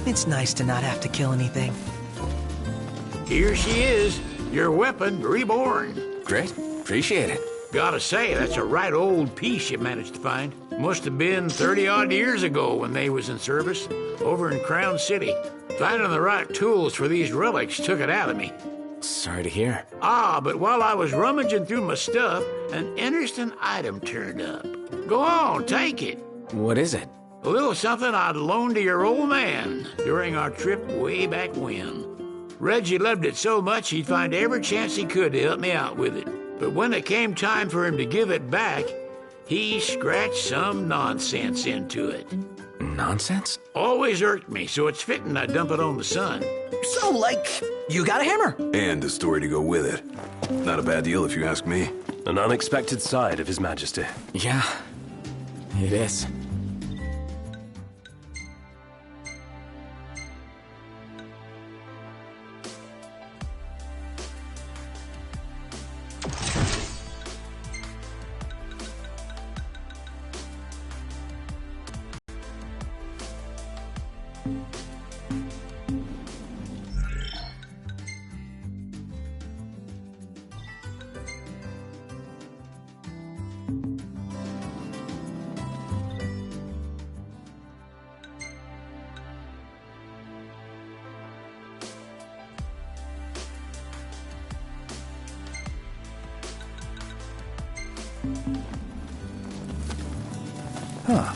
It's nice to not have to kill anything. Here she is, your weapon reborn. Great. Appreciate it. Gotta say, that's a right old piece you managed to find. Must have been 30-odd years ago when they was in service, over in Crown City. Finding the right tools for these relics took it out of me. Sorry to hear. But while I was rummaging through my stuff, an interesting item turned up. Go on, take it. What is it? A little something I'd loaned to your old man during our trip way back when. Reggie loved it so much he'd find every chance he could to help me out with it. But when it came time for him to give it back, he scratched some nonsense into it. Nonsense? Always irked me, so it's fitting I dump it on the sun. So, like, you got a hammer? And a story to go with it. Not a bad deal if you ask me. An unexpected side of His Majesty. Yeah, it is. Huh.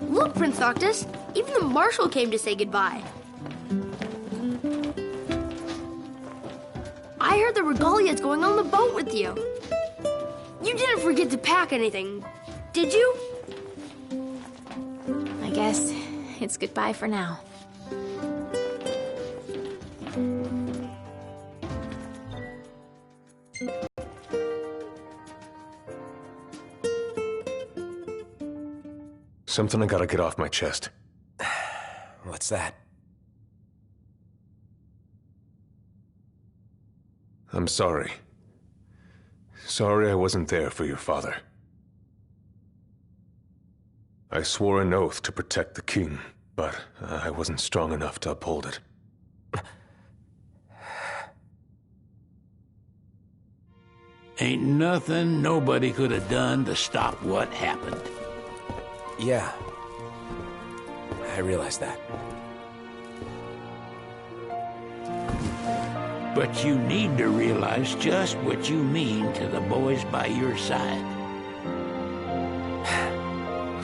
Look, Prince Noctis, even the Marshal came to say goodbye. I heard the Regalia's going on the boat with you. You didn't forget to pack anything, did you? I guess it's goodbye for now. Something I gotta get off my chest. What's that? I'm sorry. Sorry I wasn't there for your father. I swore an oath to protect the king, but I wasn't strong enough to uphold it. Ain't nothing nobody could have done to stop what happened. Yeah. I realize that. But you need to realize just what you mean to the boys by your side.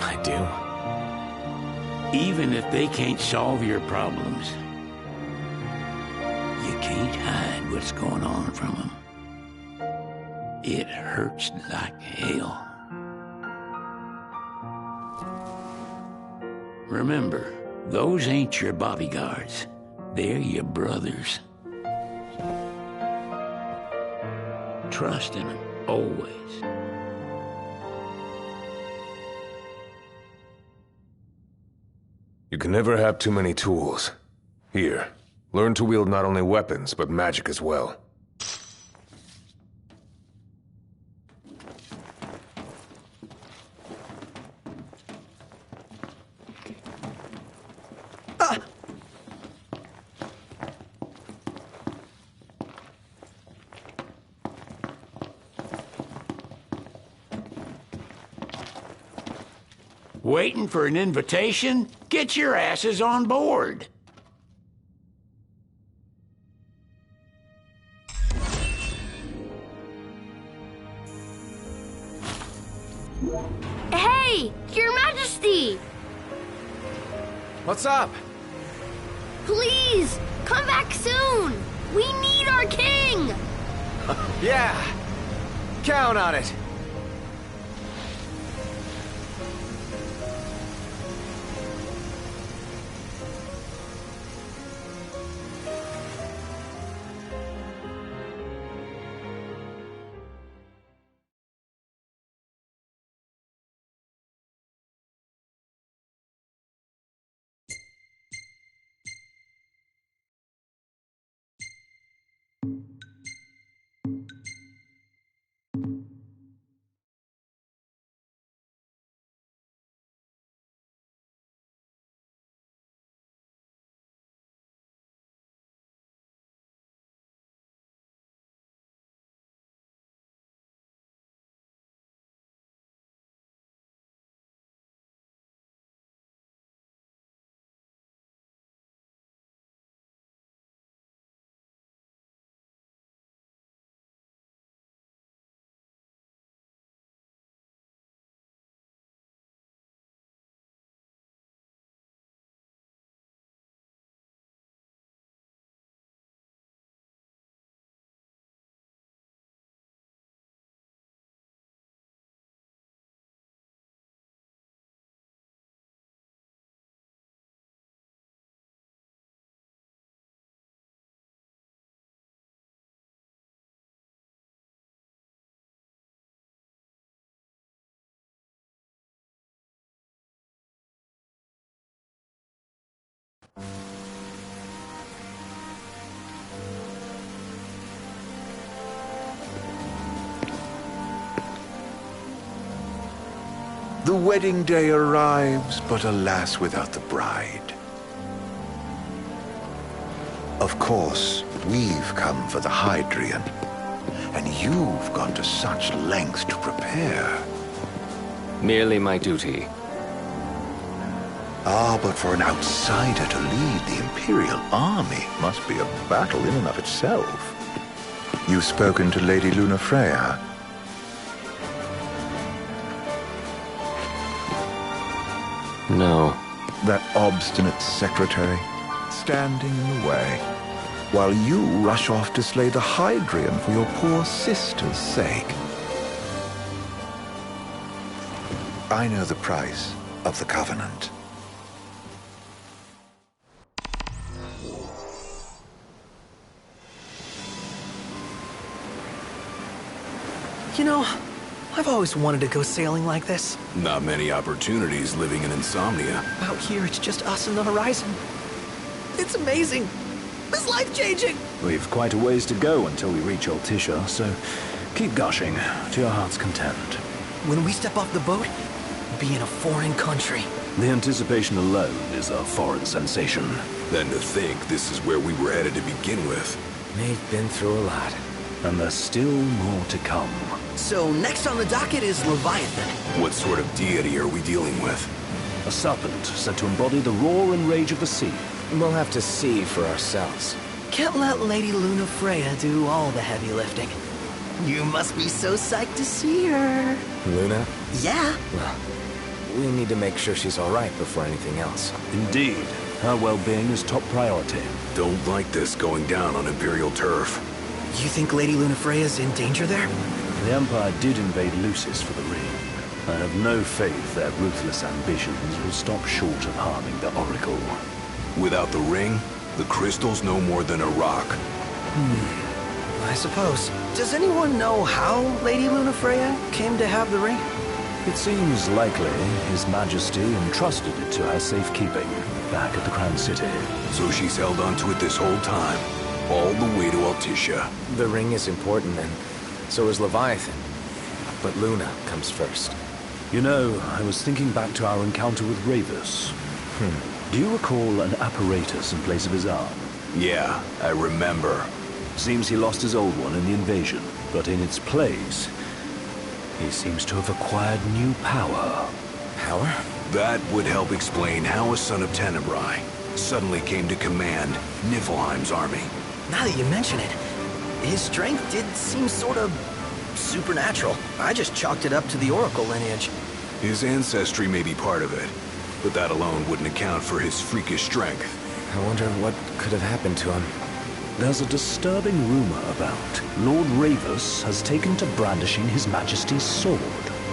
I do. Even if they can't solve your problems, you can't hide what's going on from them. It hurts like hell. Remember, those ain't your bodyguards. They're your brothers. Trust in them, always. You can never have too many tools. Here, learn to wield not only weapons, but magic as well. Waiting for an invitation? Get your asses on board. Hey, Your Majesty! What's up? Please, come back soon! We need our king! Yeah! Count on it! The wedding day arrives, but alas, without the bride. Of course, we've come for the Hydrian, and you've gone to such lengths to prepare. Merely my duty. Ah, but for an outsider to lead the Imperial army must be a battle in and of itself. You've spoken to Lady Lunafreya? No. That obstinate secretary, standing in the way, while you rush off to slay the Hydrian for your poor sister's sake. I know the price of the Covenant. You know, I've always wanted to go sailing like this. Not many opportunities living in Insomnia. Out here, it's just us and the horizon. It's amazing. It's life-changing. We've quite a ways to go until we reach Altissia, so keep gushing to your heart's content. When we step off the boat, we'll be in a foreign country. The anticipation alone is a foreign sensation. Then to think this is where we were headed to begin with. We've been through a lot. And there's still more to come. So next on the docket is Leviathan. What sort of deity are we dealing with? A serpent said to embody the roar and rage of the sea. We'll have to see for ourselves. Can't let Lady Lunafreya do all the heavy lifting. You must be so psyched to see her. Luna? Yeah. Well, we need to make sure she's all right before anything else. Indeed. Her well-being is top priority. Don't like this going down on Imperial turf. You think Lady Lunafreya's in danger there? The Empire did invade Lucis for the ring. I have no faith their ruthless ambitions will stop short of harming the Oracle. Without the ring, the crystal's no more than a rock. I suppose. Does anyone know how Lady Lunafreya came to have the ring? It seems likely His Majesty entrusted it to her safekeeping. back at the Crown City. So she's held onto it this whole time, all the way to Altissia. The ring is important, and so is Leviathan. But Luna comes first. You know, I was thinking back to our encounter with Ravus. Do you recall an apparatus in place of his arm? Yeah, I remember. Seems he lost his old one in the invasion, but in its place, he seems to have acquired new power. Power? That would help explain how a son of Tenebrae suddenly came to command Niflheim's army. Now that you mention it, his strength did seem sort of supernatural. I just chalked it up to the Oracle lineage. His ancestry may be part of it, but that alone wouldn't account for his freakish strength. I wonder what could have happened to him. There's a disturbing rumor about Lord Ravus has taken to brandishing His Majesty's sword.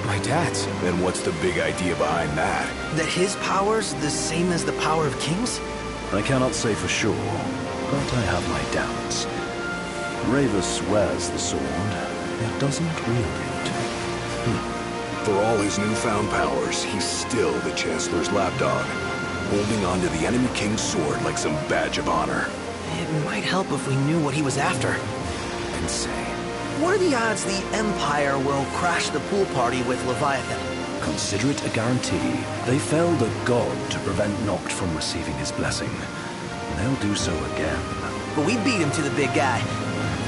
My dad's. Then what's the big idea behind that? That his power's the same as the power of kings? I cannot say for sure, but I have my doubts. Ravus wears the sword, yet doesn't wield it. For all his newfound powers, he's still the Chancellor's lapdog, holding on to the enemy king's sword like some badge of honor. It might help if we knew what he was after. Insane. What are the odds the Empire will crash the pool party with Leviathan? Consider it a guarantee. They felled a god to prevent Noct from receiving his blessing. They'll do so again. But we beat him to the big guy.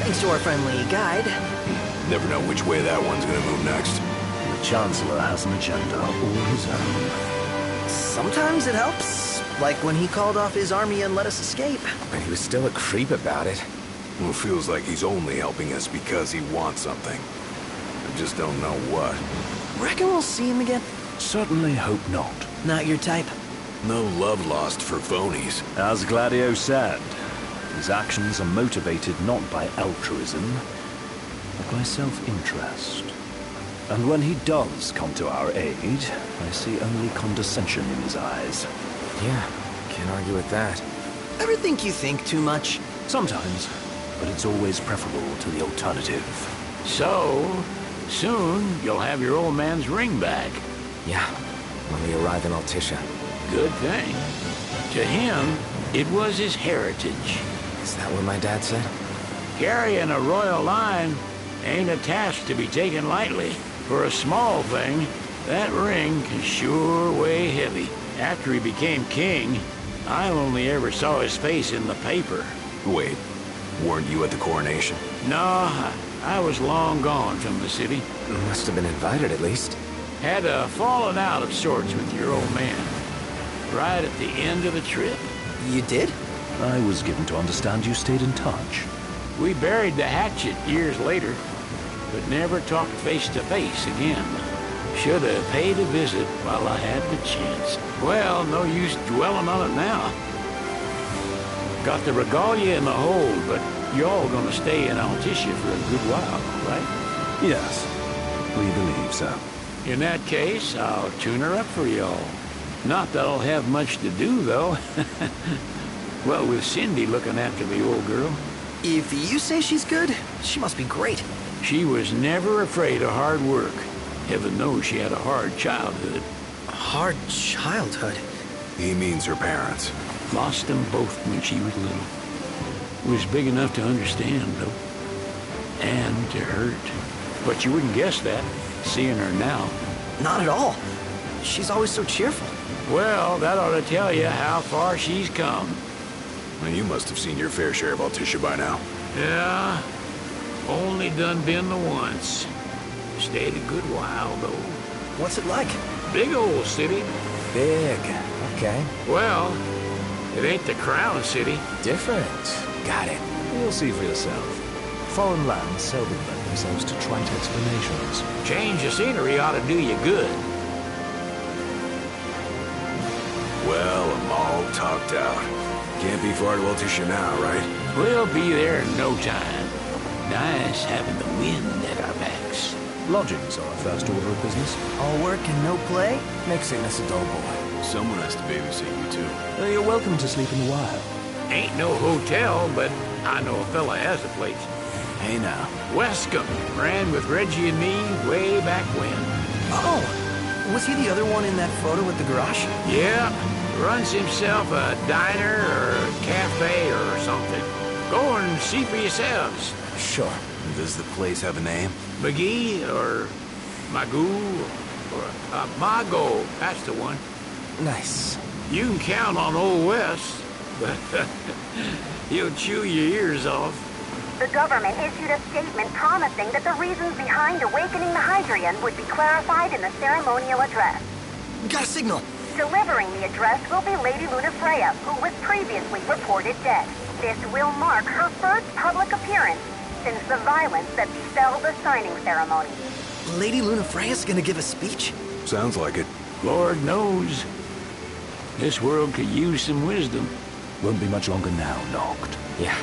Thanks to our friendly guide. Never know which way that one's gonna move next. The Chancellor has an agenda all his own. Sometimes it helps. Like when he called off his army and let us escape. But he was still a creep about it. Well, it feels like he's only helping us because he wants something. I just don't know what. Reckon we'll see him again? Certainly hope not. Not your type? No love lost for phonies. As Gladio said, his actions are motivated not by altruism, but by self-interest. And when he does come to our aid, I see only condescension in his eyes. Yeah, can't argue with that. Ever think you think too much? Sometimes, but it's always preferable to the alternative. So, soon you'll have your old man's ring back. Yeah, when we arrive in Altissia. Good thing. To him, it was his heritage. Is that what my dad said? Carrying a royal line ain't a task to be taken lightly. For a small thing, that ring can sure weigh heavy. After he became king, I only ever saw his face in the paper. Wait, weren't you at the coronation? No, I was long gone from the city. Must have been invited at least. Had a falling out of sorts with your old man. Right at the end of the trip. You did? I was given to understand you stayed in touch. We buried the hatchet years later, but never talked face to face again. Should have paid a visit while I had the chance. Well, no use dwelling on it now. Got the regalia in the hold, but y'all gonna stay in Altissia for a good while, right? Yes, we believe so. In that case, I'll tune her up for y'all. Not that I'll have much to do, though. Well, with Cindy looking after the old girl. If you say she's good, she must be great. She was never afraid of hard work. Heaven knows she had a hard childhood. Hard childhood? He means her parents. Lost them both when she was little. Was big enough to understand, though. And to hurt. But you wouldn't guess that, seeing her now. Not at all. She's always so cheerful. Well, that ought to tell you how far she's come. Well, you must have seen your fair share of Altissia by now. Yeah, only done been the once. Stayed a good while, though. What's it like? Big old city. Big. Okay. Well, it ain't the Crown City. Different. Got it. You'll see for yourself. Foreign lands seldom lend themselves to trite explanations. Change of scenery ought to do you good. Well, I'm all talked out. Can't be far to Altissia now, right? We'll be there in no time. Nice having the wind at our backs. Lodgings are our first order of business. All work and no play? Makes sickness a dull boy. Someone has to babysit you, too. You're welcome to sleep in the wild. Ain't no hotel, but I know a fella has a place. Hey now. Wescombe ran with Reggie and me way back when. Oh, was he the other one in that photo at the garage? Yeah, Runs himself a diner or a cafe or something. Go and see for yourselves. Sure. Does the place have a name? McGee or Magoo or Mago. That's the one. Nice. You can count on Old West, but he'll chew your ears off. The government issued a statement promising that the reasons behind awakening the Hydrian would be clarified in the ceremonial address. Got a signal. Delivering the address will be Lady Lunafreya, who was previously reported dead. This will mark her first public appearance since the violence that befell the signing ceremony. Lady Lunafreya's gonna give a speech? Sounds like it. Lord knows. This world could use some wisdom. Won't be much longer now, Noct. Yeah.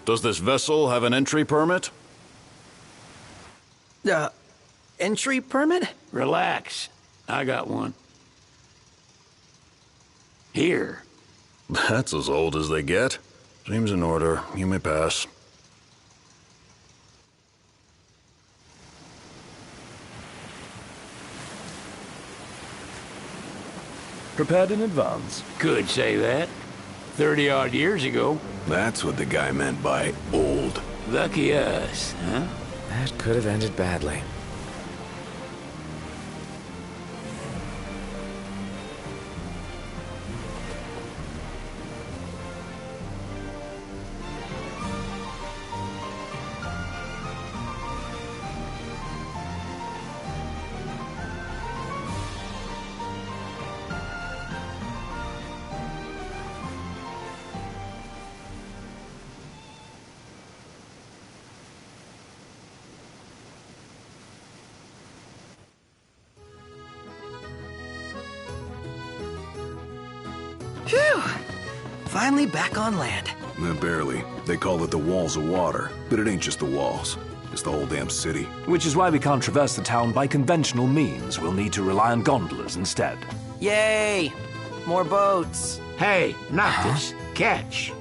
Does this vessel have an entry permit? Entry permit? Relax. I got one. Here. That's as old as they get. Seems in order. You may pass. Prepared in advance? Could say that. 30-odd years ago. That's what the guy meant by old. Lucky us, huh? That could have ended badly. Phew! Finally back on land. Barely. They call it the Walls of Water, but it ain't just the walls. It's the whole damn city. Which is why we can't traverse the town by conventional means. We'll need to rely on gondolas instead. Yay! More boats. Hey, not this. Catch.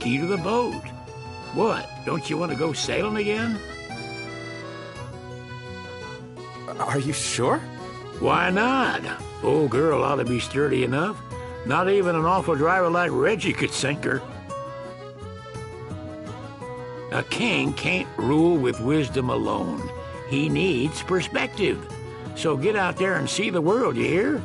Key to the boat. What? Don't you want to go sailing again? Are you sure? Why not? Old girl ought to be sturdy enough. Not even an awful driver like Reggie could sink her. A king can't rule with wisdom alone. He needs perspective. So get out there and see the world, you hear?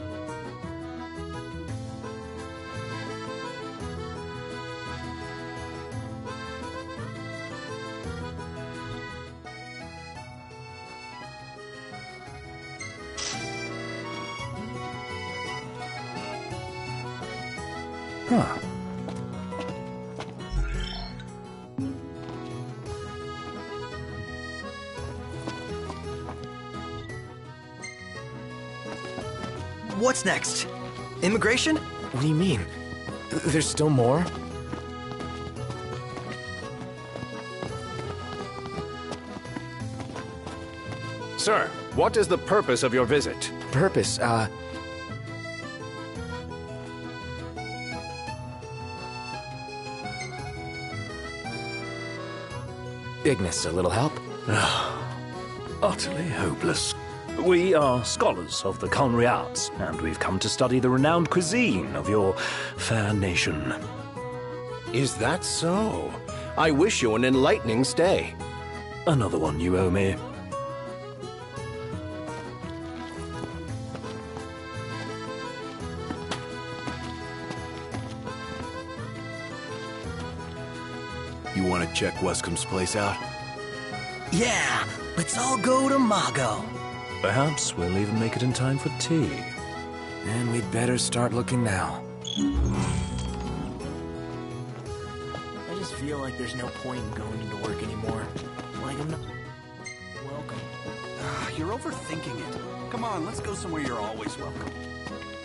Huh. What's next? Immigration? What do you mean? There's still more? Sir, what is the purpose of your visit? Purpose, Ignis, a little help? Utterly hopeless. We are scholars of the culinary arts, and we've come to study the renowned cuisine of your fair nation. Is that so? I wish you an enlightening stay. Another one you owe me. You want to check Wescom's place out? Yeah, let's all go to Mago. Perhaps we'll even make it in time for tea. And we'd better start looking now. I just feel like there's no point in going into work anymore. Like I'm not welcome. You're overthinking it. Come on, let's go somewhere you're always welcome.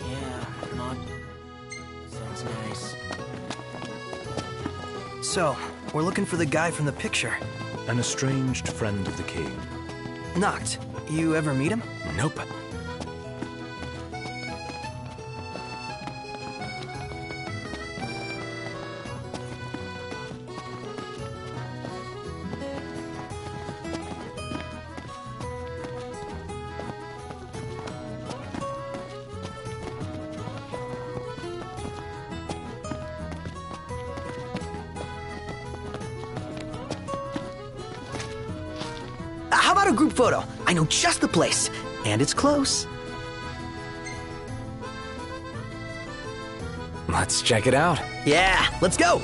Yeah, not... Sounds nice. So, we're looking for the guy from the picture. An estranged friend of the king. Noct, you ever meet him? Nope. How about a group photo? I know just the place, and it's close. Let's check it out. Yeah, let's go!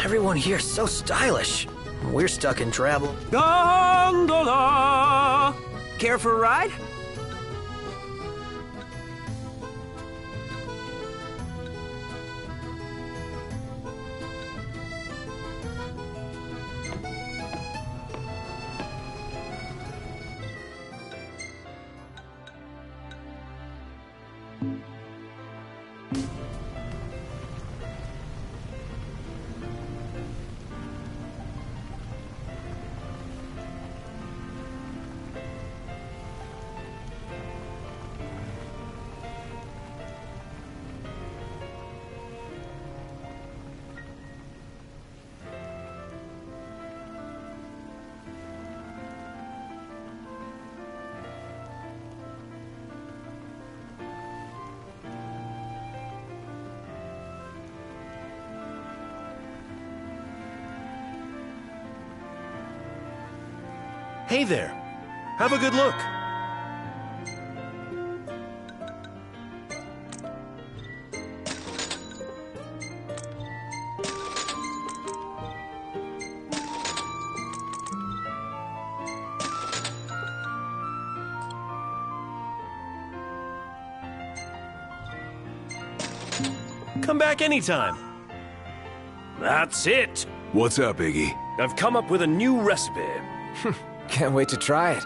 Everyone here's so stylish. We're stuck in travel. Gondola! Care for a ride? Hey there. Have a good look. Come back anytime. That's it. What's up, Iggy? I've come up with a new recipe. Can't wait to try it.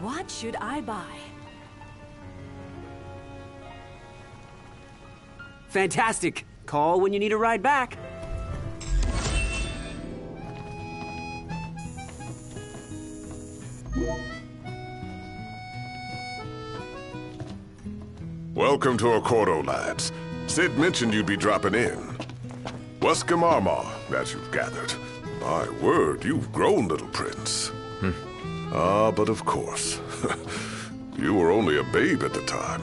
What should I buy? Fantastic. Call when you need a ride back. Welcome to Accordo, lads. Sid mentioned you'd be dropping in. Wesker Marmar, that you've gathered. My word, you've grown, little prince. Ah, but of course. You were only a babe at the time.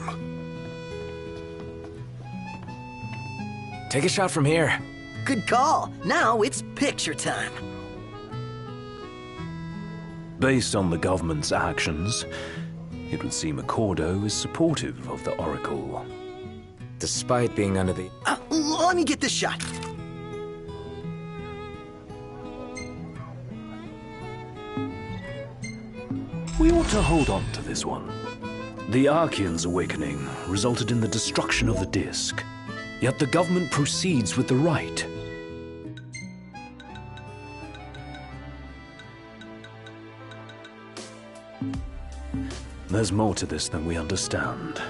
Take a shot from here. Good call. Now it's picture time. Based on the government's actions, it would seem Accordo is supportive of the Oracle. Despite being under the... Let me get this shot. We ought to hold on to this one. The Archean's awakening resulted in the destruction of the disk, yet the government proceeds with the rite. There's more to this than we understand.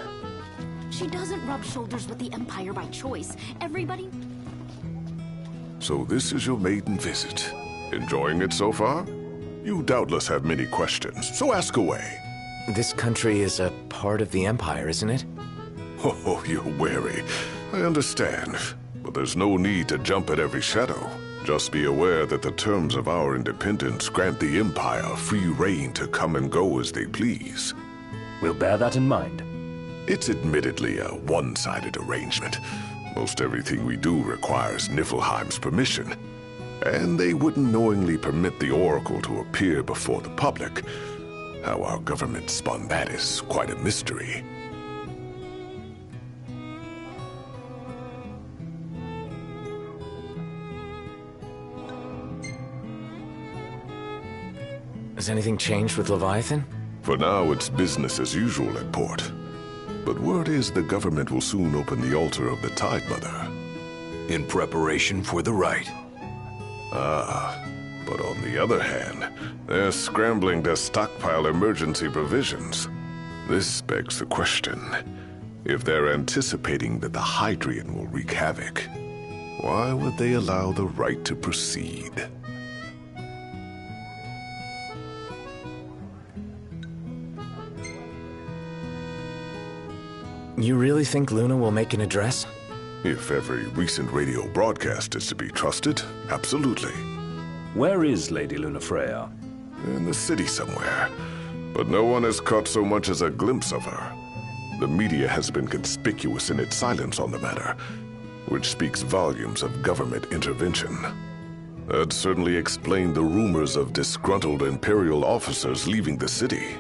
She doesn't rub shoulders with the Empire by choice. Everybody... So this is your maiden visit. Enjoying it so far? You doubtless have many questions, so ask away. This country is a part of the Empire, isn't it? Oh, you're wary. I understand. But there's no need to jump at every shadow. Just be aware that the terms of our independence grant the Empire free reign to come and go as they please. We'll bear that in mind. It's admittedly a one-sided arrangement. Most everything we do requires Niflheim's permission. And they wouldn't knowingly permit the Oracle to appear before the public. How our government spun that is quite a mystery. Has anything changed with Leviathan? For now, it's business as usual at port. But word is the government will soon open the altar of the Tide Mother. In preparation for the rite. Ah, but on the other hand, they're scrambling to stockpile emergency provisions. This begs the question, if they're anticipating that the Hydrian will wreak havoc, why would they allow the rite to proceed? You really think Luna will make an address? If every recent radio broadcast is to be trusted, absolutely. Where is Lady Lunafreya? In the city somewhere. But no one has caught so much as a glimpse of her. The media has been conspicuous in its silence on the matter, which speaks volumes of government intervention. That certainly explained the rumors of disgruntled Imperial officers leaving the city.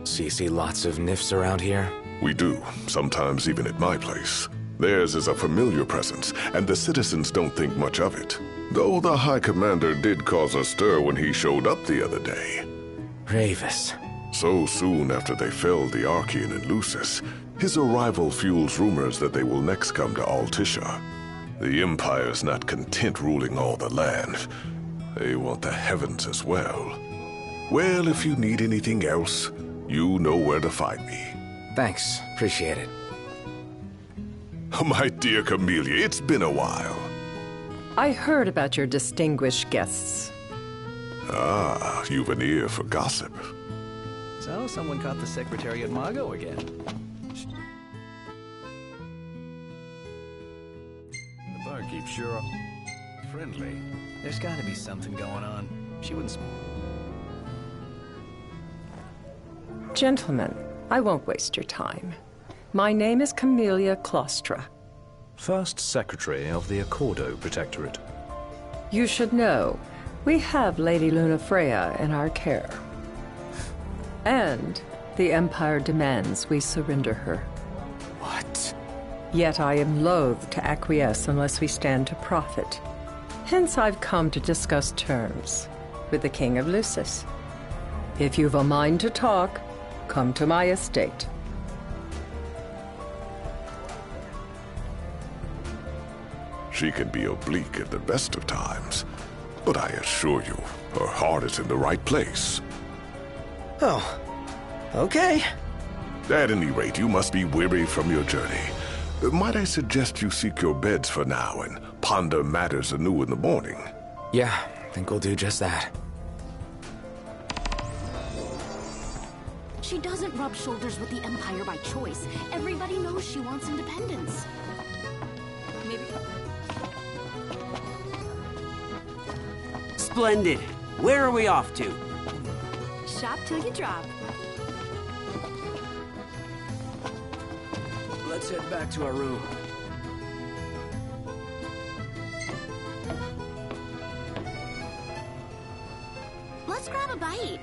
So you see lots of Nifs around here? We do, sometimes even at my place. Theirs is a familiar presence, and the citizens don't think much of it. Though the High Commander did cause a stir when he showed up the other day. Ravis. So soon after they felled the Archean and Lucis, his arrival fuels rumors that they will next come to Altissia. The Empire's not content ruling all the land. They want the heavens as well. Well, if you need anything else, you know where to find me. Thanks. Appreciate it. My dear Camellia, it's been a while. I heard about your distinguished guests. Ah, you've an ear for gossip. So, someone caught the Secretary at Mago again. The barkeep sure friendly. There's gotta be something going on. She wouldn't... Gentlemen, I won't waste your time. My name is Camellia Claustra. First Secretary of the Accordo Protectorate. You should know, we have Lady Lunafreya in our care. And the Empire demands we surrender her. What? Yet I am loath to acquiesce unless we stand to profit. Hence I've come to discuss terms with the King of Lucis. If you've a mind to talk, come to my estate. She can be oblique at the best of times, but I assure you, her heart is in the right place. Oh, okay. At any rate, you must be weary from your journey. Might I suggest you seek your beds for now and ponder matters anew in the morning? Yeah, I think we'll do just that. She doesn't rub shoulders with the Empire by choice. Everybody knows she wants independence. Maybe... Splendid. Where are we off to? Shop till you drop. Let's head back to our room. Let's grab a bite.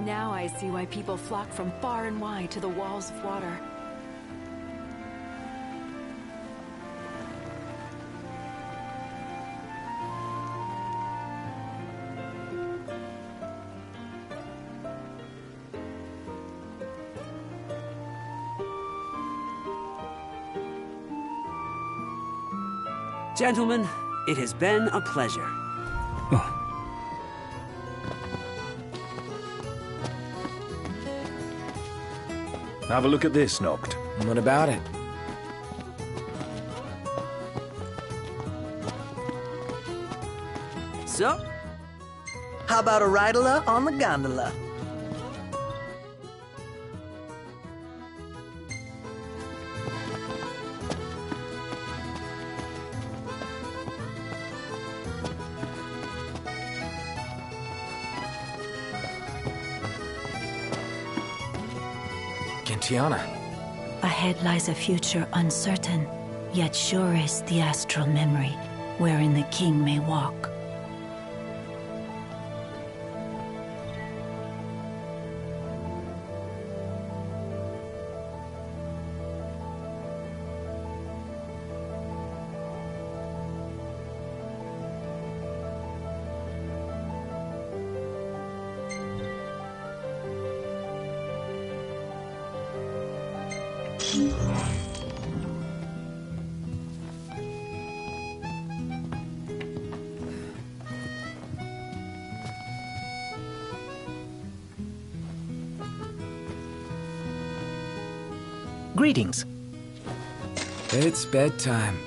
Now I see why people flock from far and wide to the walls of water. Gentlemen, it has been a pleasure. Have a look at this, Noct. What about it? So? How about a ridola on the gondola? Gentiana. Ahead lies a future uncertain, yet sure is the astral memory, wherein the king may walk. Greetings. It's bedtime.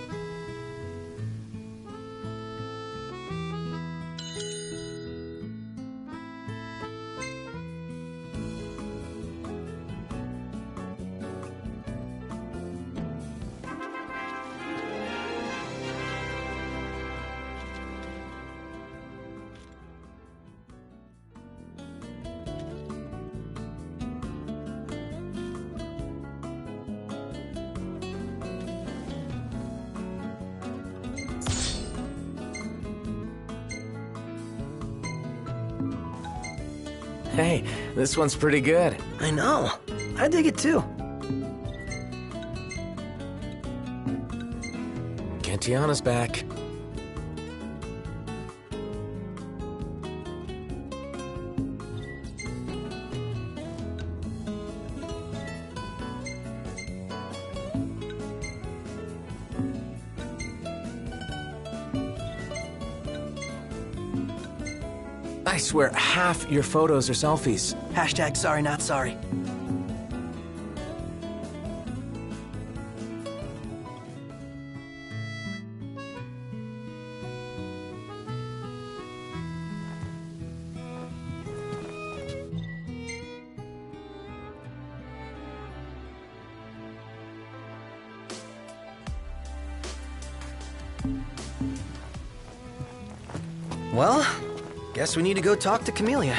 Hey, this one's pretty good. I know. I dig it too. Gentiana's back. I swear, half your photos are selfies. Hashtag sorry not sorry. Well, guess we need to go talk to Camellia.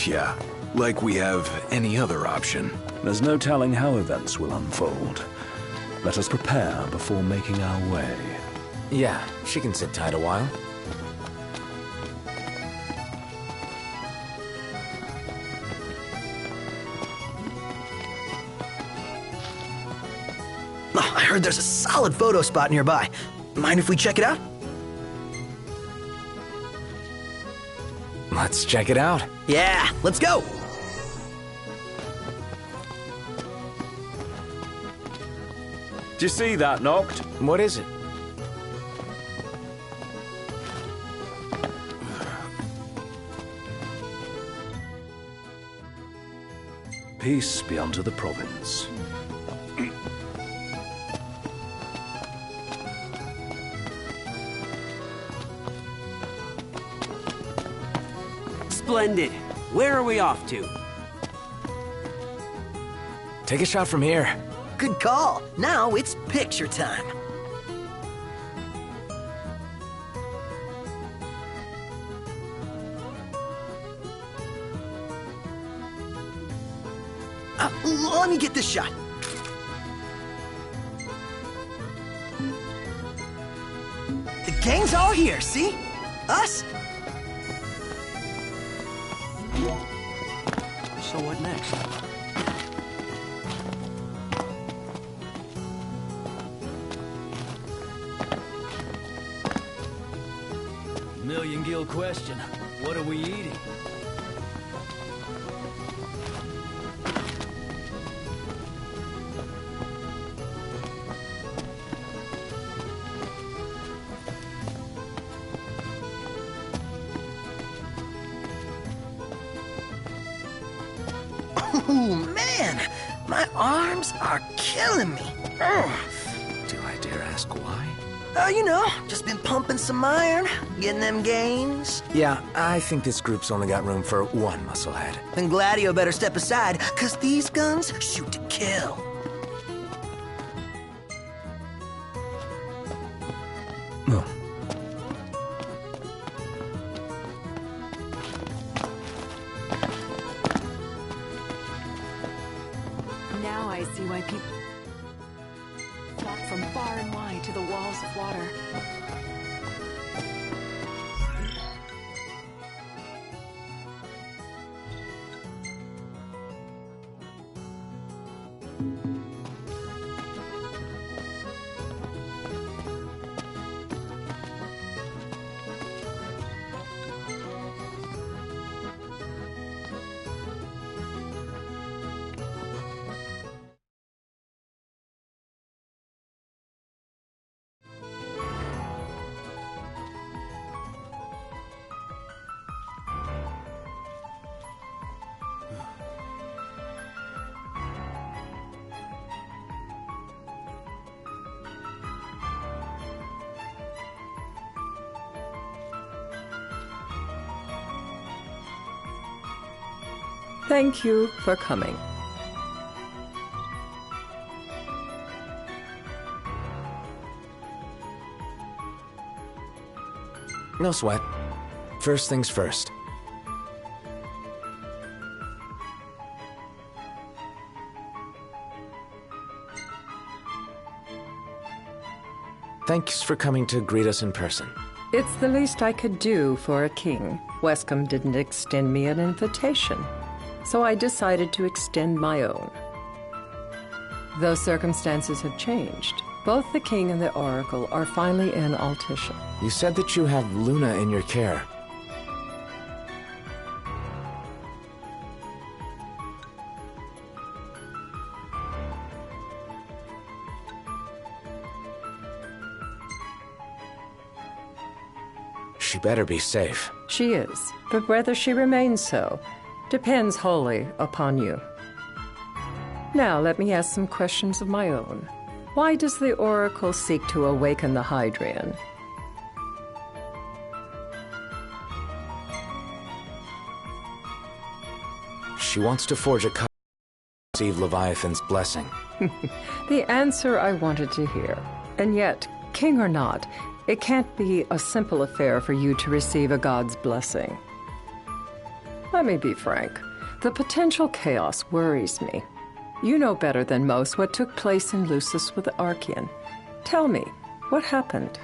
Yeah, like we have any other option. There's no telling how events will unfold. Let us prepare before making our way. Yeah, she can sit tight a while. Oh, I heard there's a solid photo spot nearby. Mind if we check it out? Let's check it out. Yeah, let's go! Do you see that, Noct? What is it? Peace be unto the province. Splendid. Where are we off to? Take a shot from here. Good call. Now it's picture time. Let me get this shot. The gang's all here, see? Us? So what next? Million-gill question. What are we eating? Oh, man! My arms are killing me. Ugh. Do I dare ask why? You know, just been pumping some iron, getting them gains. Yeah, I think this group's only got room for one musclehead. Then Gladio better step aside, cause these guns shoot to kill. Now I see why people flock from far and wide to the walls of water. Thank you for coming. No sweat. First things first. Thanks for coming to greet us in person. It's the least I could do for a king. Wescom didn't extend me an invitation, so I decided to extend my own. Those circumstances have changed. Both the king and the oracle are finally in Altissia. You said that you have Luna in your care. She better be safe. She is, but whether she remains so depends wholly upon you. Now let me ask some questions of my own. Why does the oracle seek to awaken the Hydrian? She wants to forge a covenant to receive Leviathan's blessing. The answer I wanted to hear. And yet, king or not, it can't be a simple affair for you to receive a god's blessing. Let me be frank. The potential chaos worries me. You know better than most what took place in Lucis with the Archean. Tell me, what happened?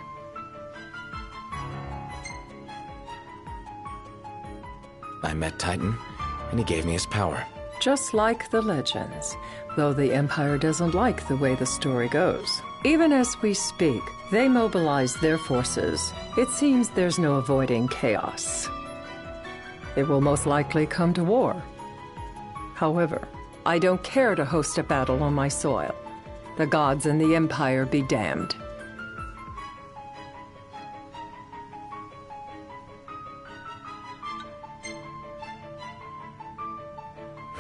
I met Titan, and he gave me his power. Just like the legends, though the Empire doesn't like the way the story goes. Even as we speak, they mobilize their forces. It seems there's no avoiding chaos. It will most likely come to war. However, I don't care to host a battle on my soil. The gods and the Empire be damned.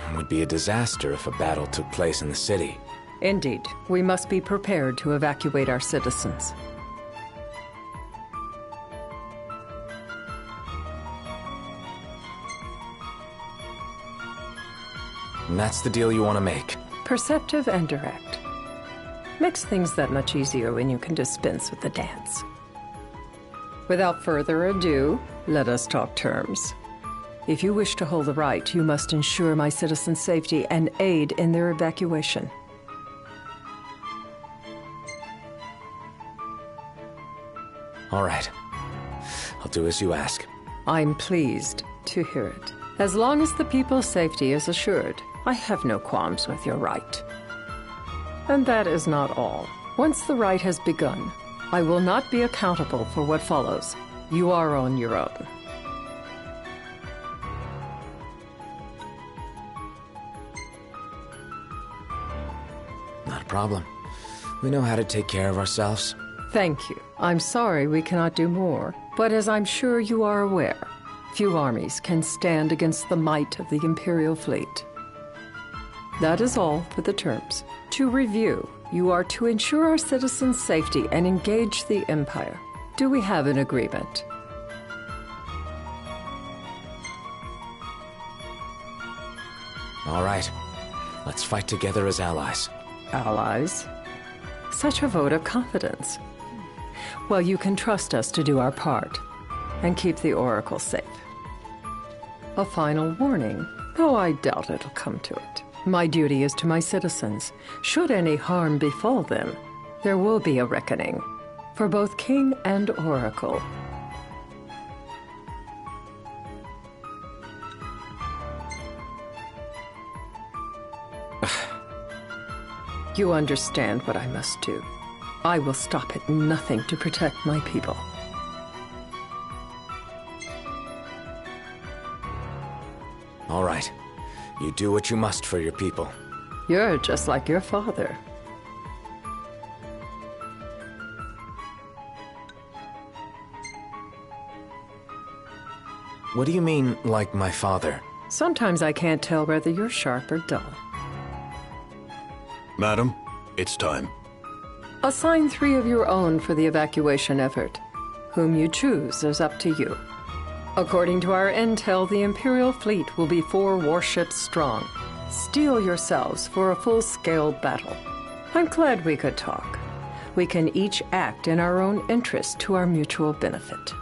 It would be a disaster if a battle took place in the city. Indeed, we must be prepared to evacuate our citizens. And that's the deal you want to make. Perceptive and direct. Makes things that much easier when you can dispense with the dance. Without further ado, let us talk terms. If you wish to hold the right, you must ensure my citizens' safety and aid in their evacuation. All right. I'll do as you ask. I'm pleased to hear it. As long as the people's safety is assured, I have no qualms with your right. And that is not all. Once the rite has begun, I will not be accountable for what follows. You are on your own. Not a problem. We know how to take care of ourselves. Thank you. I'm sorry we cannot do more, but as I'm sure you are aware, few armies can stand against the might of the Imperial fleet. That is all for the terms. To review, you are to ensure our citizens' safety and engage the Empire. Do we have an agreement? All right. Let's fight together as allies. Allies? Such a vote of confidence. Well, you can trust us to do our part and keep the Oracle safe. A final warning, though I doubt it'll come to it. My duty is to my citizens. Should any harm befall them, there will be a reckoning for both King and Oracle. You understand what I must do. I will stop at nothing to protect my people. All right. You do what you must for your people. You're just like your father. What do you mean, like my father? Sometimes I can't tell whether you're sharp or dull. Madam, it's time. Assign 3 of your own for the evacuation effort. Whom you choose is up to you. According to our intel, the Imperial fleet will be 4 warships strong. Steel yourselves for a full-scale battle. I'm glad we could talk. We can each act in our own interest to our mutual benefit.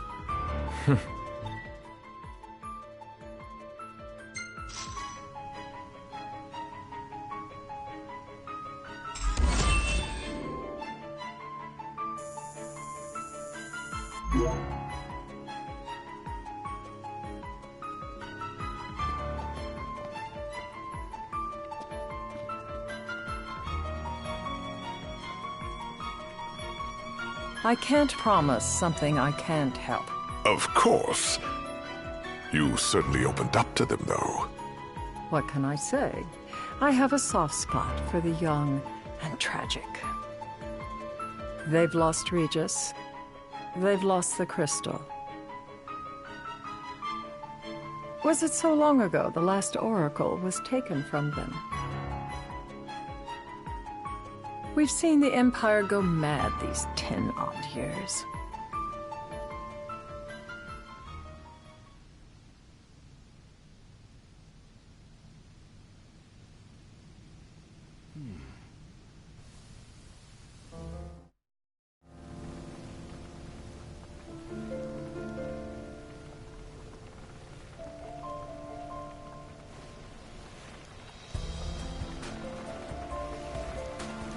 I can't promise something I can't help. Of course. You certainly opened up to them, though. What can I say? I have a soft spot for the young and tragic. They've lost Regis. They've lost the crystal. Was it so long ago the last oracle was taken from them? We've seen the Empire go mad these 10-odd years.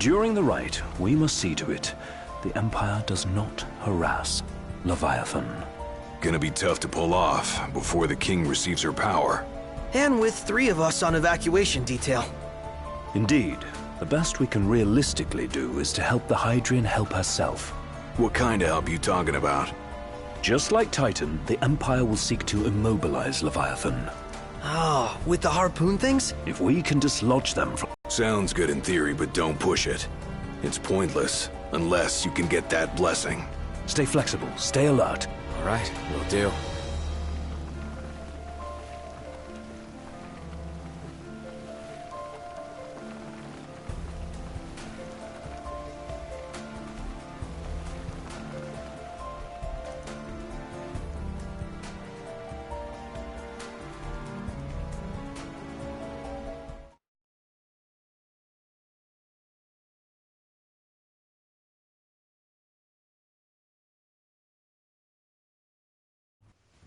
During the rite, we must see to it the Empire does not harass Leviathan. Gonna be tough to pull off before the king receives her power. And with 3 of us on evacuation detail. Indeed, the best we can realistically do is to help the Hydrian help herself. What kind of help you talking about? Just like Titan, the Empire will seek to immobilize Leviathan. Oh, with the harpoon things? If we can dislodge them from... Sounds good in theory, but don't push it. It's pointless, unless you can get that blessing. Stay flexible, stay alert. All right, will do.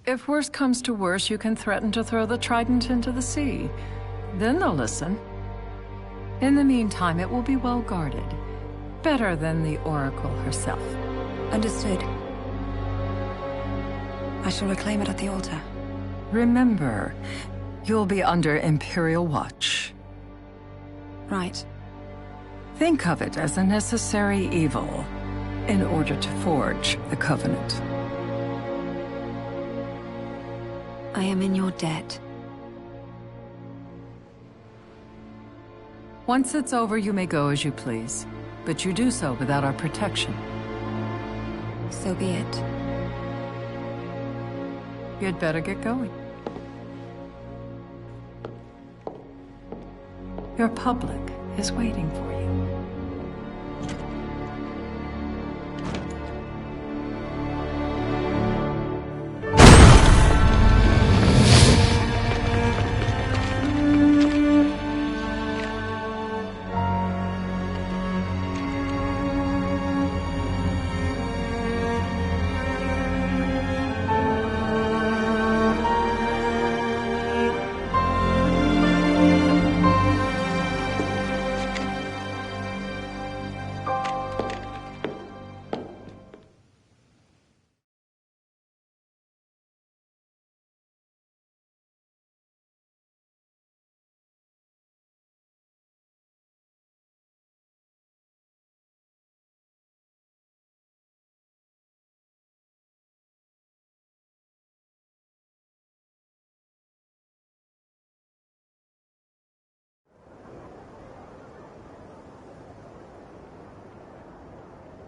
If worse comes to worse, you can threaten to throw the trident into the sea. Then they'll listen. In the meantime, it will be well guarded. Better than the Oracle herself. Understood. I shall reclaim it at the altar. Remember, You'll be under Imperial watch. Right. Think of it as a necessary evil in order to forge the Covenant. I am in your debt. Once it's over, you may go as you please, but you do so without our protection. So be it. You'd better get going. Your public is waiting for you.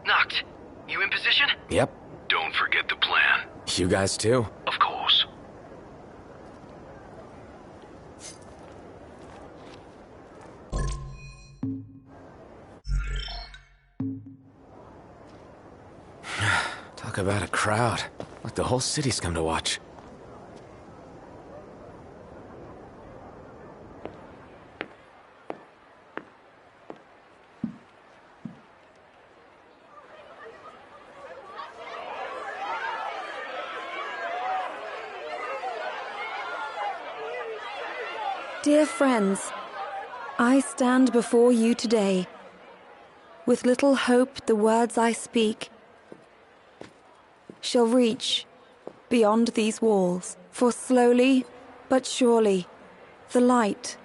Noct, you in position? Yep. Don't forget the plan. You guys too? Of course. Talk about a crowd. Like the whole city's come to watch. Dear friends, I stand before you today. With little hope the words I speak shall reach beyond these walls. For slowly but surely the light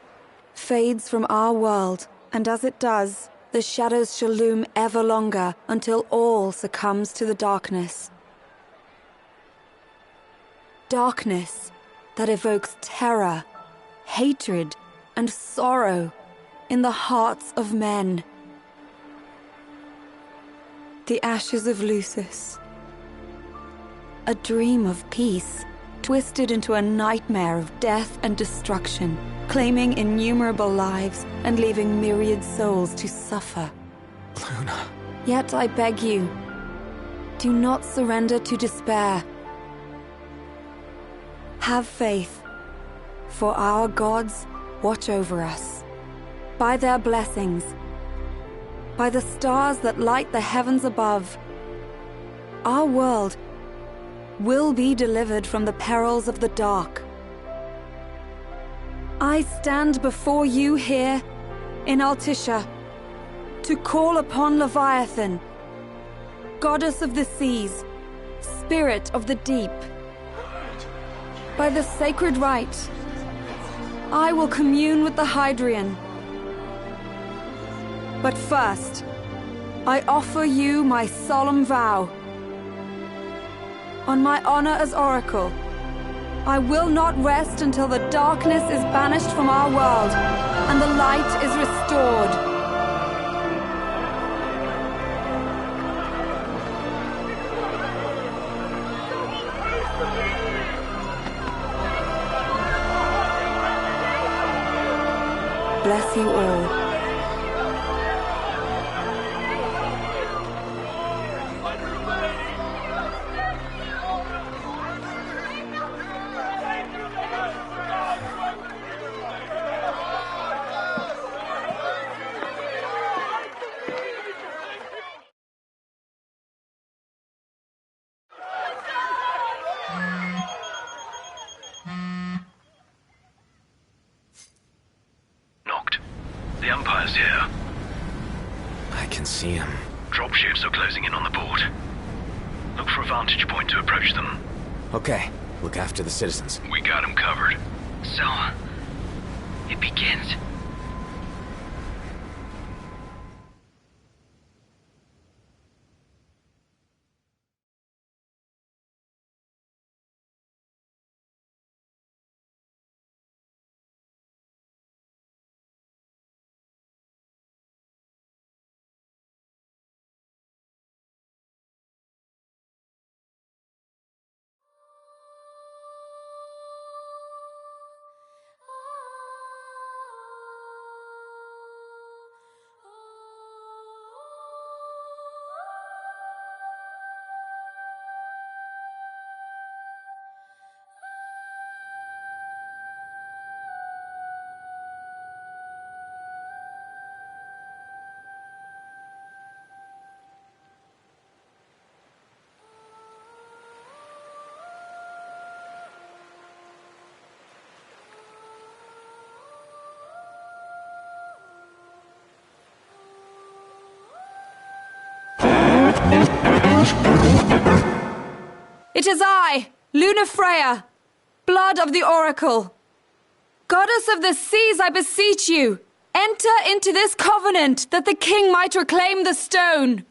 fades from our world, and as it does, the shadows shall loom ever longer until all succumbs to the darkness. Darkness that evokes terror, hatred, and sorrow in the hearts of men. The ashes of Lucis. A dream of peace, twisted into a nightmare of death and destruction, claiming innumerable lives and leaving myriad souls to suffer. Luna. Yet I beg you, do not surrender to despair. Have faith. For our gods watch over us. By their blessings, by the stars that light the heavens above, our world will be delivered from the perils of the dark. I stand before you here in Altissia to call upon Leviathan, goddess of the seas, spirit of the deep. By the sacred rite, I will commune with the Hydrian. But first, I offer you my solemn vow. On my honor as Oracle, I will not rest until the darkness is banished from our world and the light is restored. Bless you all. The Empire's here. I can see him. Dropships are closing in on the port. Look for a vantage point to approach them. Okay, look after the citizens. We got them covered. So, It begins. It is I, Lunafreya, blood of the Oracle. Goddess of the seas, I beseech you, enter into this covenant that the king might reclaim the stone.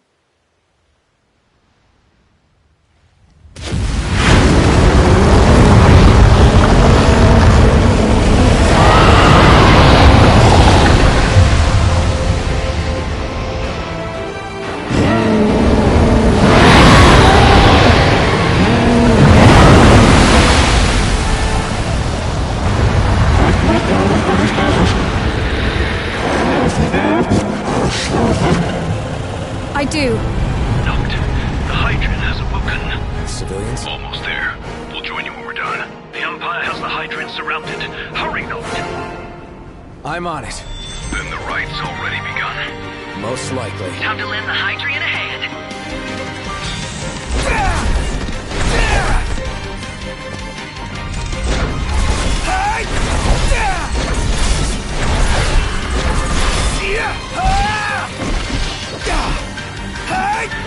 I do. Noct, the Hydran has awoken. Civilians? Almost there. We'll join you when we're done. The Empire has the Hydran surrounded. Hurry, Noct! I'm on it. Then the right's already begun. Most likely. Time to lend the Hydran a hand.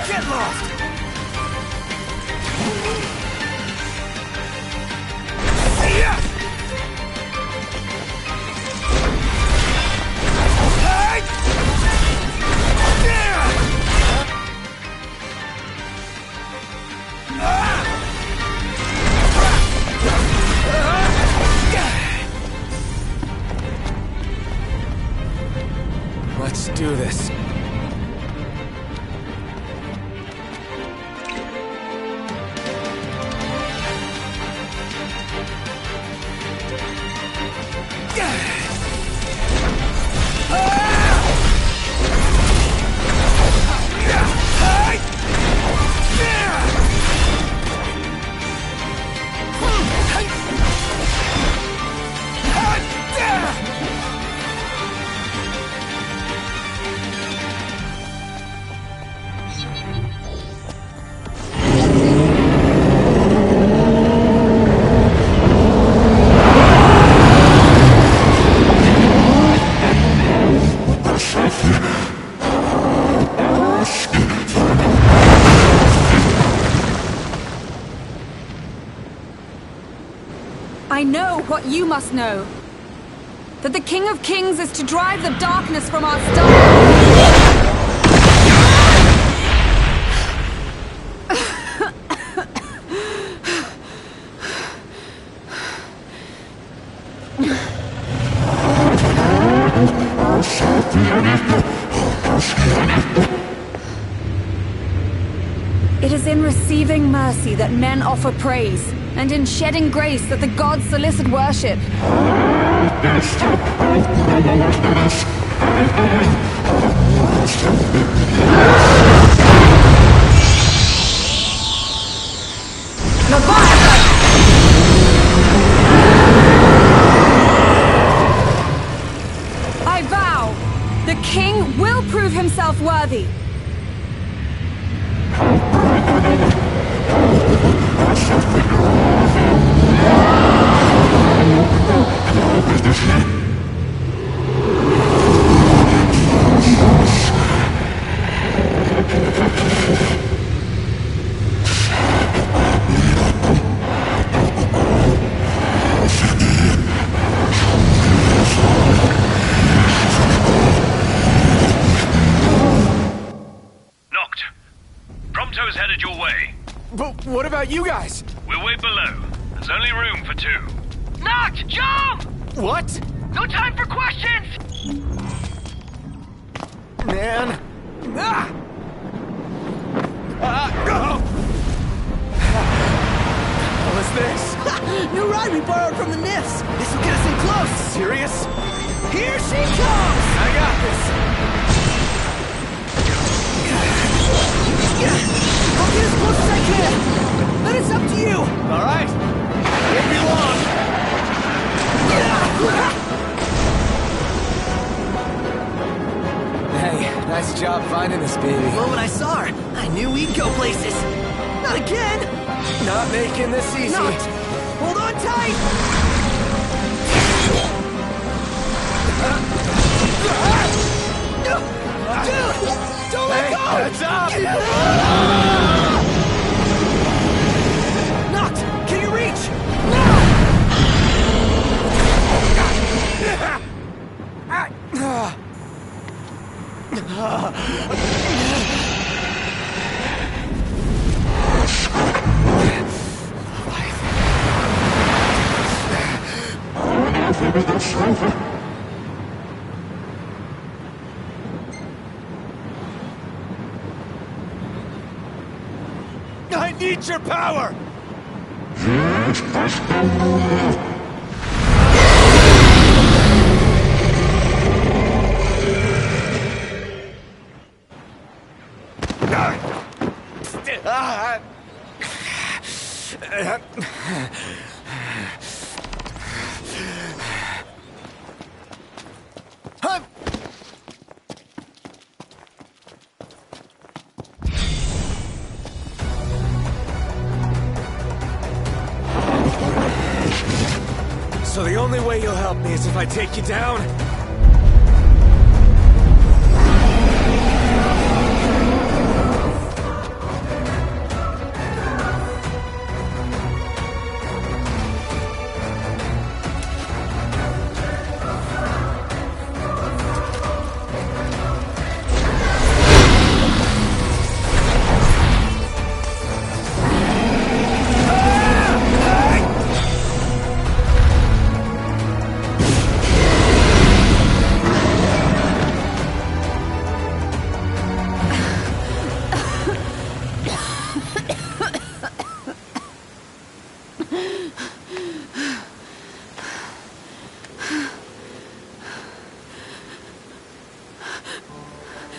Get lost! Let's do this. I know what you must know. That the King of Kings is to drive the darkness from our stars. It is in receiving mercy that men offer praise, and in shedding grace that the gods solicit worship. I vow, the king will prove himself worthy. Prompto's headed your way. But what about you guys? We'll wait below. There's only room for 2. Noct, jump! What? No time for questions! Man. Ah! What's this? New ride we borrowed from the Nifs. This will get us in close. Serious? Here she comes! I got this. I'll get as close as I can. But it's up to you. All right. Won't be long. Hey, nice job finding this baby. The moment I saw her, I knew we'd go places. Not again! Not making this easy. Not! Hold on tight! Dude! Don't let go! Heads up! Noct! Can you reach? I need your power! So the only way you'll help me is if I take you down?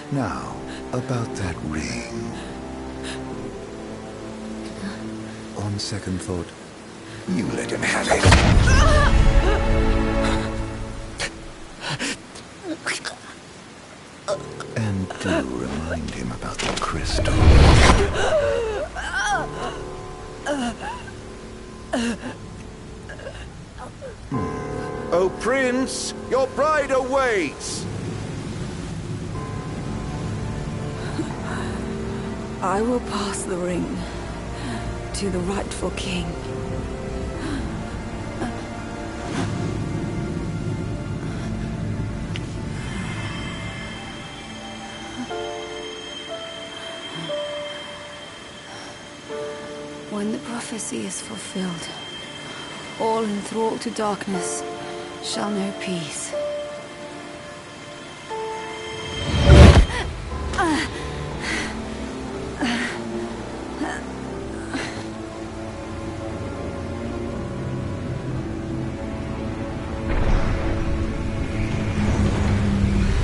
Now, about that ring. On second thought, you let him have it. And do remind him about the crystal. Oh, Prince, your bride awaits! I will pass the ring to the rightful king. When the prophecy is fulfilled, all enthralled to darkness shall know peace.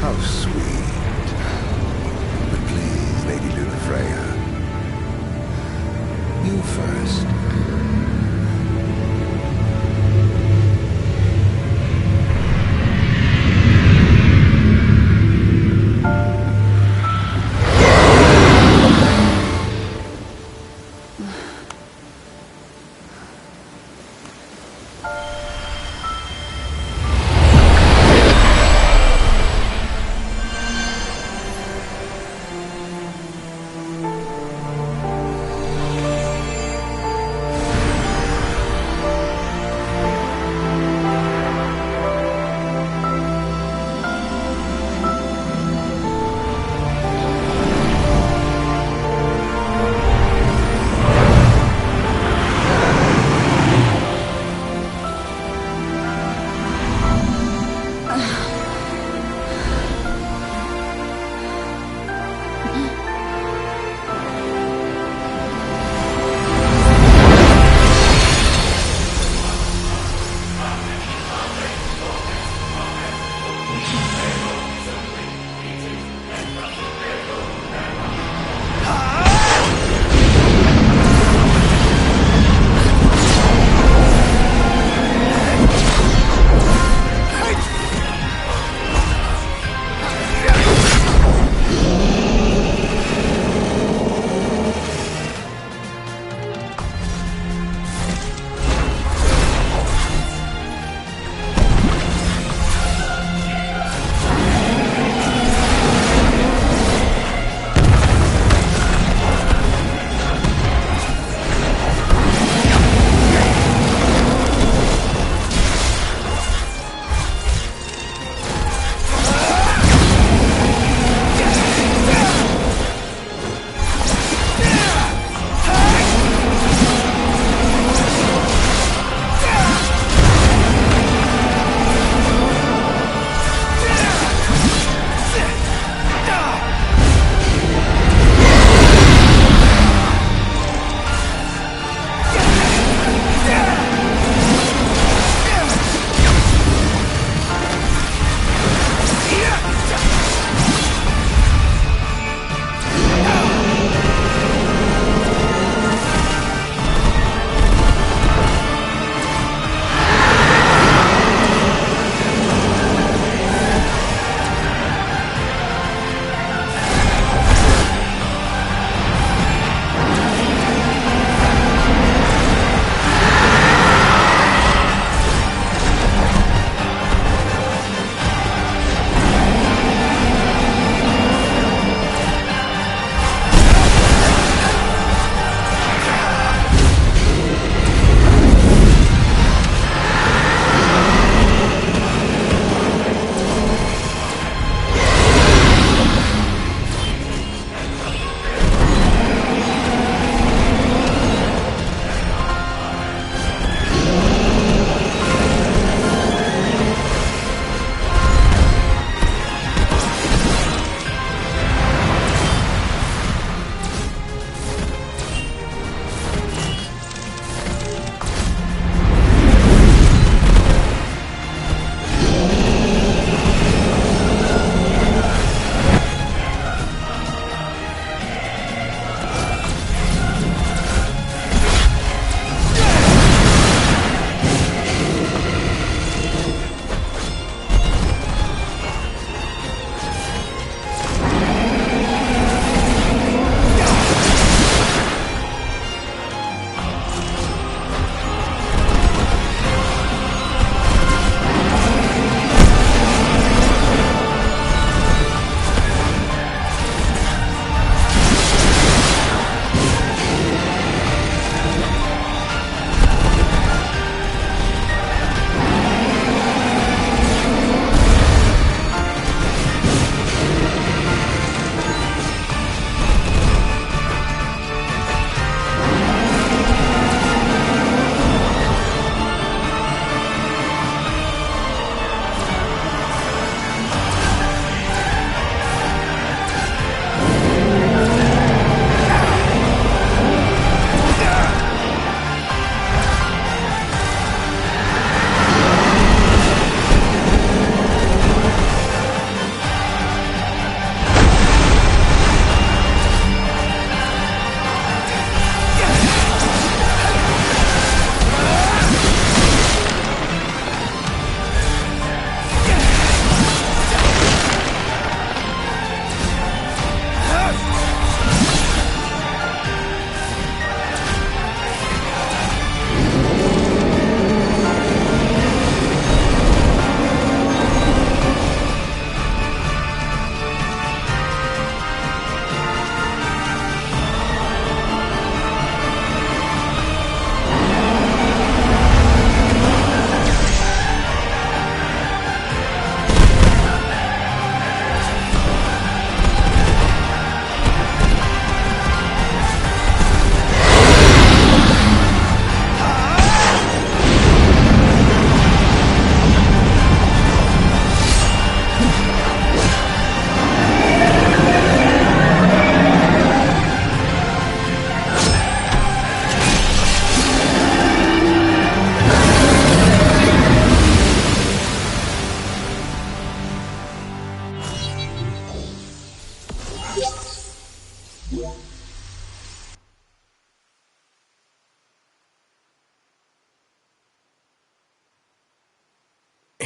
How sweet. But please, Lady Lunafreya. You first.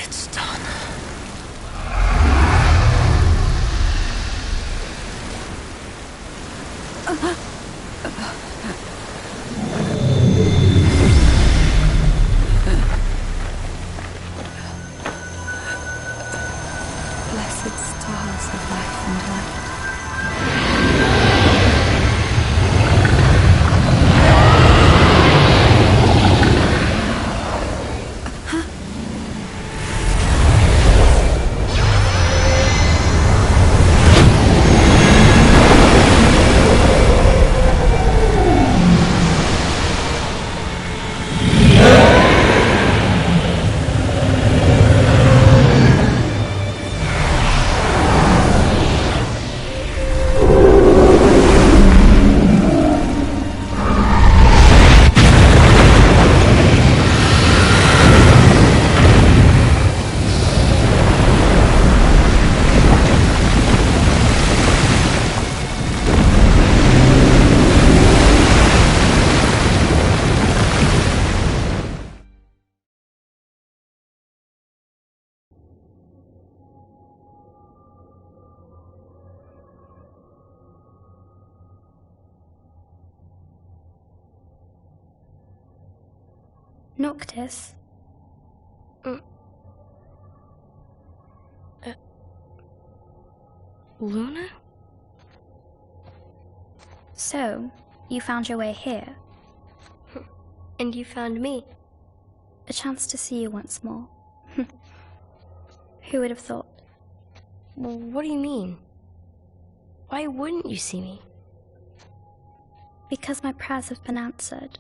It's done. Blessed stars of life and light. Noctis? Luna? So, you found your way here. And you found me. A chance to see you once more. Who would have thought? Well, what do you mean? Why wouldn't you see me? Because my prayers have been answered.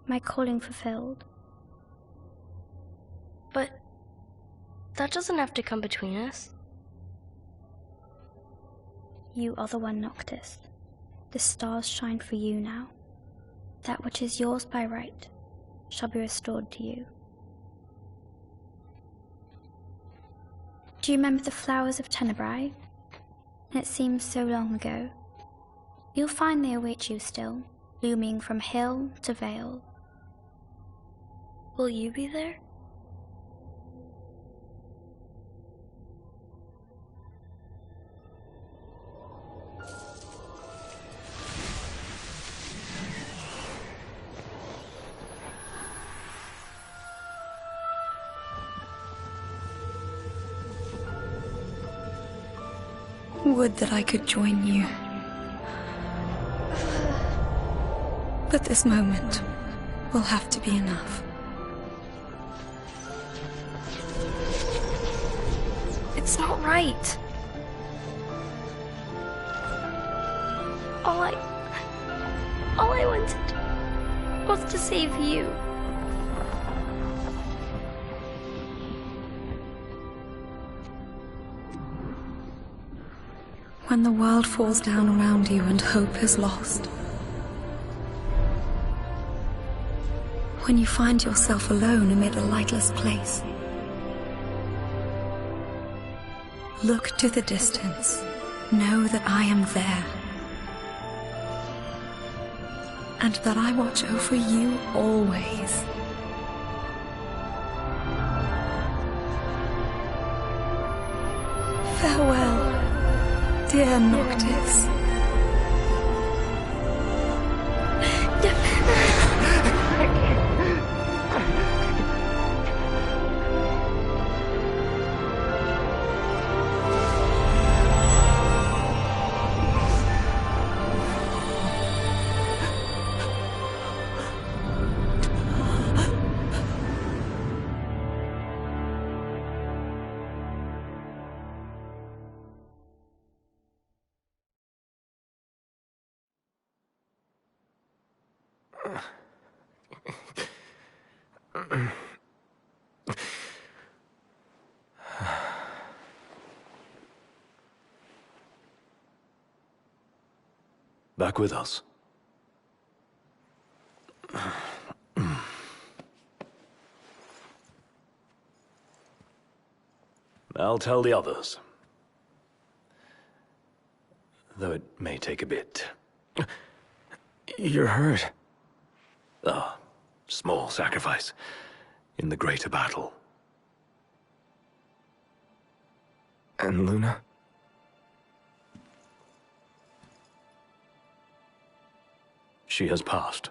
My calling fulfilled. But that doesn't have to come between us. You are the one, Noctis. The stars shine for you now. That which is yours by right shall be restored to you. Do you remember the flowers of Tenebrae? It seems so long ago. You'll find they await you still, blooming from hill to vale. Will you be there? Would that I could join you. But this moment will have to be enough. It's not right. All I wanted was to save you. When the world falls down around you and hope is lost. When you find yourself alone amid a lightless place. Look to the distance. Know that I am there. And that I watch over you always. Farewell, dear Noctis. Back with us. I'll tell the others. Though it may take a bit. You're hurt. Ah, small sacrifice in the greater battle. And Luna? She has passed.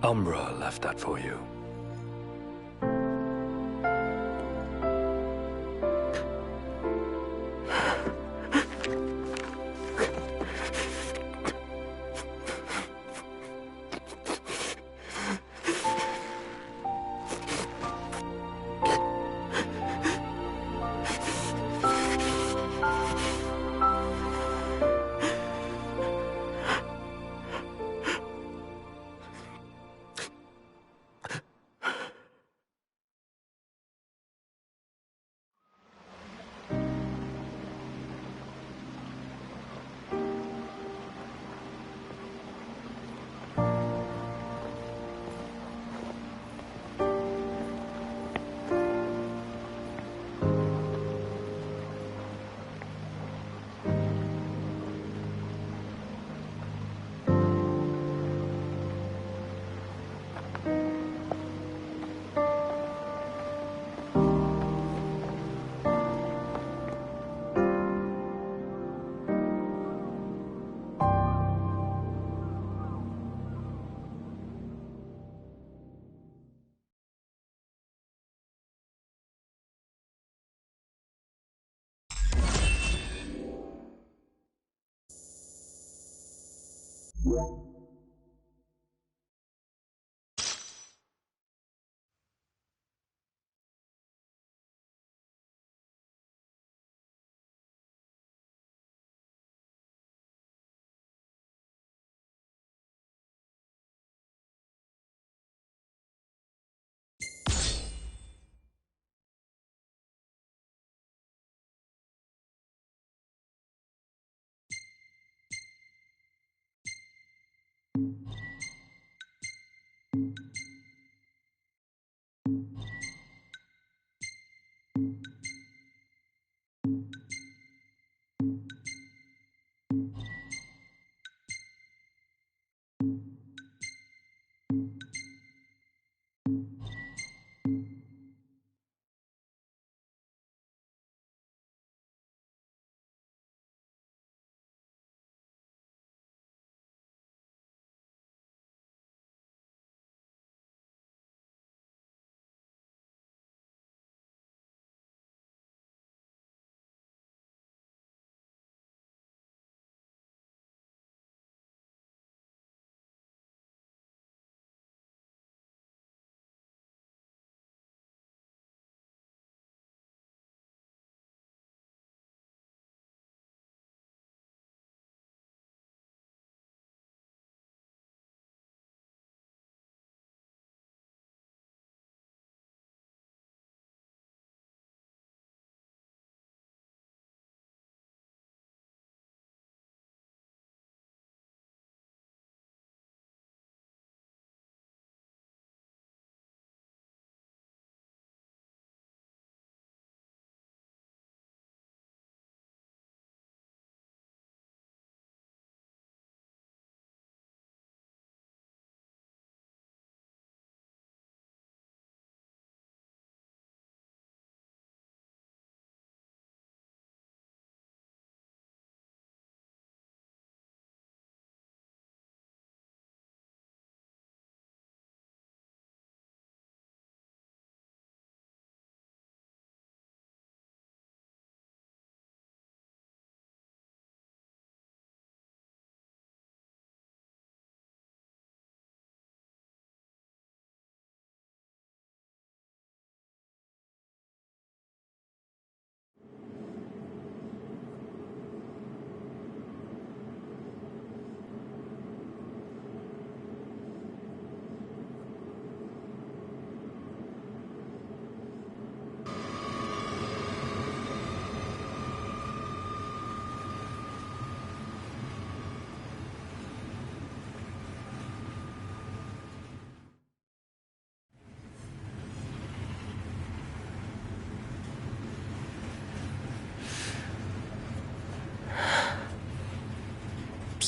Umbra left that for you.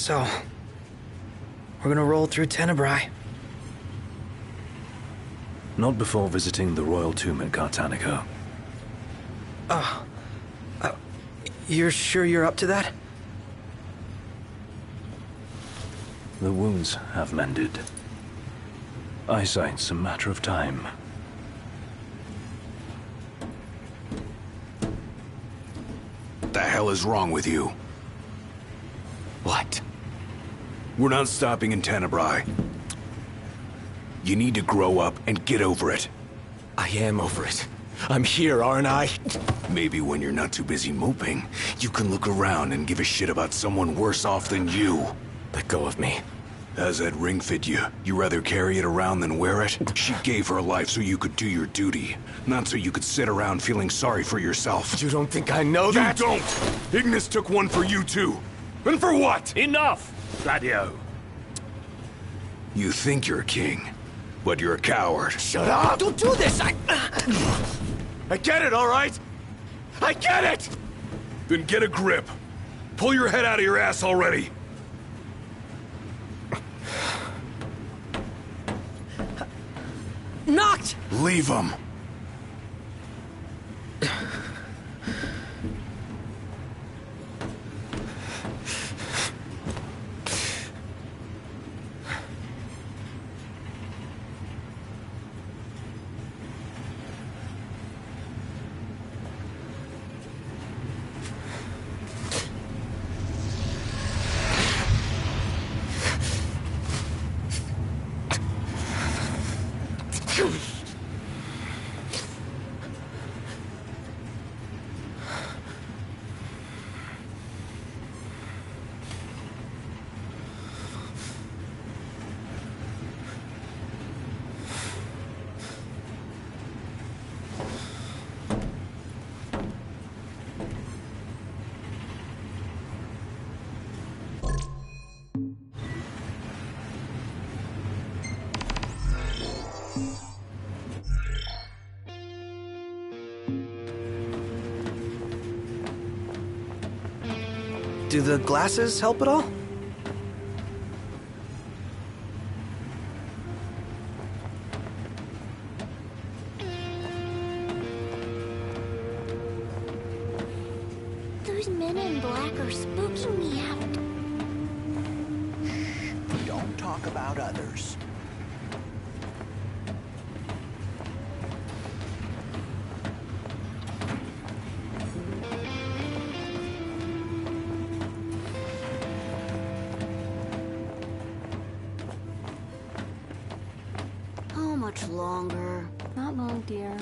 So, we're gonna roll through Tenebrae. Not before visiting the royal tomb at Gartanico. You're sure you're up to that? The wounds have mended. Eyesight's a matter of time. What the hell is wrong with you? What? We're not stopping in Tenebrae. You need to grow up and get over it. I am over it. I'm here, aren't I? Maybe when you're not too busy moping, you can look around and give a shit about someone worse off than you. Let go of me. How's that ring fit you? You rather carry it around than wear it? She gave her life so you could do your duty, not so you could sit around feeling sorry for yourself. You don't think I know that? You don't! Ignis took one for you too. And for what? Enough, Gladio. You think you're a king, but you're a coward. Shut up! Don't do this! I get it, all right? I get it! Then get a grip. Pull your head out of your ass already. Knocked! Leave him. Do the glasses help at all? Those men in black are spooking me out. Don't talk about others. How much longer? Not long, dear.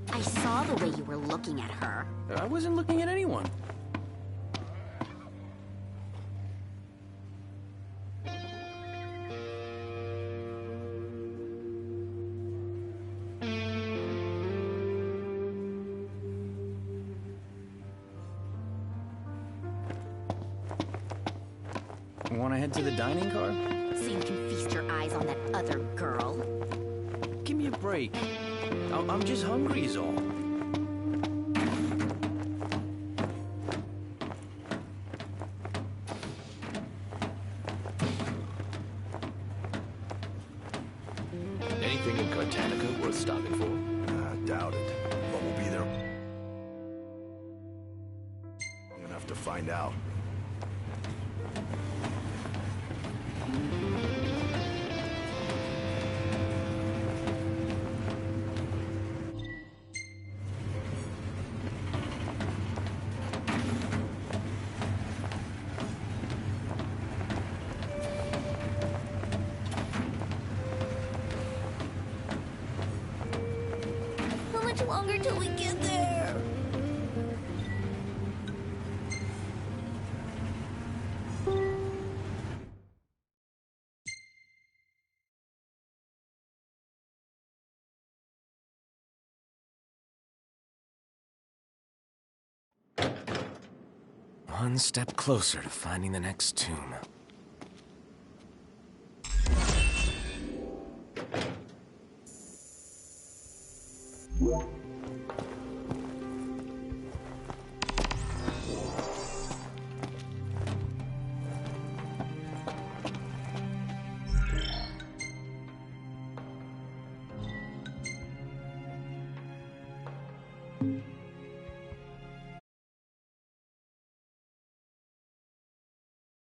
I saw the way you were looking at her. I wasn't looking at anyone. Want to head to the dining car? So you can feast your eyes on that other girl. Give me a break. I'm just hungry is all. Anything in Gartanica worth stopping for? Doubt it. But we'll be there long enough to find out. How much longer till we get there? One step closer to finding the next tomb. What?